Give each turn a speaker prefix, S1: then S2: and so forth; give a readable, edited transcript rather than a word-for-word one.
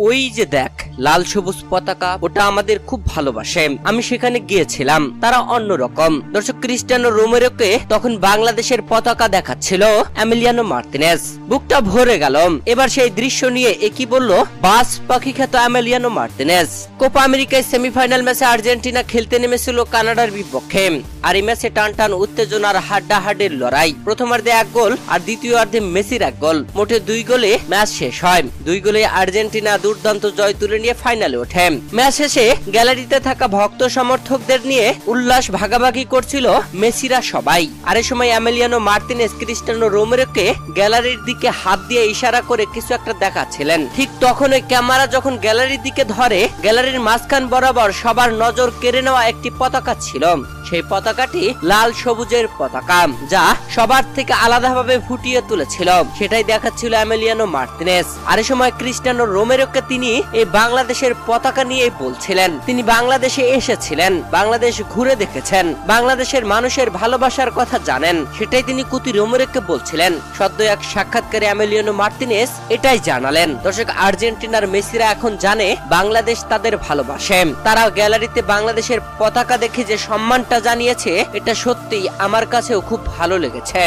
S1: ওই যে দেখ লাল সবুজ পতাকা, ওটা আমাদের খুব ভালোবাসে। আমি সেখানে গিয়েছিলাম, তারা অন্যরকম। দর্শক, ক্রিস্টিয়ানো রোমেরোকে তখন বাংলাদেশের পতাকা দেখাচ্ছিল এমিলিয়ানো মার্তিনেজ। বুকটা ভরে গেল। এবার সেই দৃশ্য নিয়ে একই বলল বাস পাখি খ্যাত এমিলিয়ানো মার্তিনেজ। কোপা আমেরিকায় সেমিফাইনাল ম্যাচে আর্জেন্টিনা খেলতে নেমেছিল কানাডার বিপক্ষে। আর এই ম্যাচে টান টান উত্তেজনার হাড্ডাহাড্ডির লড়াই। প্রথমার্ধে 1 গোল আর দ্বিতীয়ার্ধে মেসির 1 গোল, মোটে 2 গোলে ম্যাচ শেষ হয়। 2 গোলে আর্জেন্টিনা দুর্দান্ত জয় তুলে নিয়ে ফাইনালে ওঠে। ম্যাচ শেষে গ্যালারিতে থাকা ভক্ত সমর্থকদের নিয়ে উল্লাস ভাগাভাগি করছিল মেসিরা সবাই। আর এই সময় এমিলিয়ানো মার্তিনেজ ক্রিস্টিয়ানো রোমেরোকে গ্যালারির দিকে হাত দিয়ে ইশারা করে কিছু একটা দেখাচ্ছিলেন। ঠিক তখন ওই ক্যামেরা যখন গ্যালারির দিকে ধরে, গ্যালারির মাঝখান বরাবর সবার নজর কেড়ে নেওয়া একটি পতাকা ছিল। সেই পতাকাটি লাল সবুজের পতাকা, যা সবার থেকে আলাদাভাবে ফুটিয়ে তুলেছিল। সেটাই দেখাচ্ছিল এমিলিয়ানো মার্তিনেজ। আর এই সময় ক্রিস্টিয়ানো রোমেরোকে তিনি এই বাংলাদেশের পতাকা নিয়ে বলছিলেন তিনি বাংলাদেশে এসেছিলেন, বাংলাদেশ ঘুরে দেখেছেন, বাংলাদেশের মানুষের ভালোবাসার কথা জানেন। সেটাই তিনি কুতি রোমেরোকে বলছিলেন। সদ্য এক সাক্ষাৎকারে এমিলিয়ানো মার্তিনেজ এটাই জানালেন। দর্শক, আর্জেন্টিনার মেসিরা এখন জানে বাংলাদেশ তাদের ভালোবাসে। তারা গ্যালারিতে বাংলাদেশের পতাকা দেখে যে সম্মানটা জানিয়েছে, এটা সত্যি আমার কাছেও খুব ভালো লেগেছে।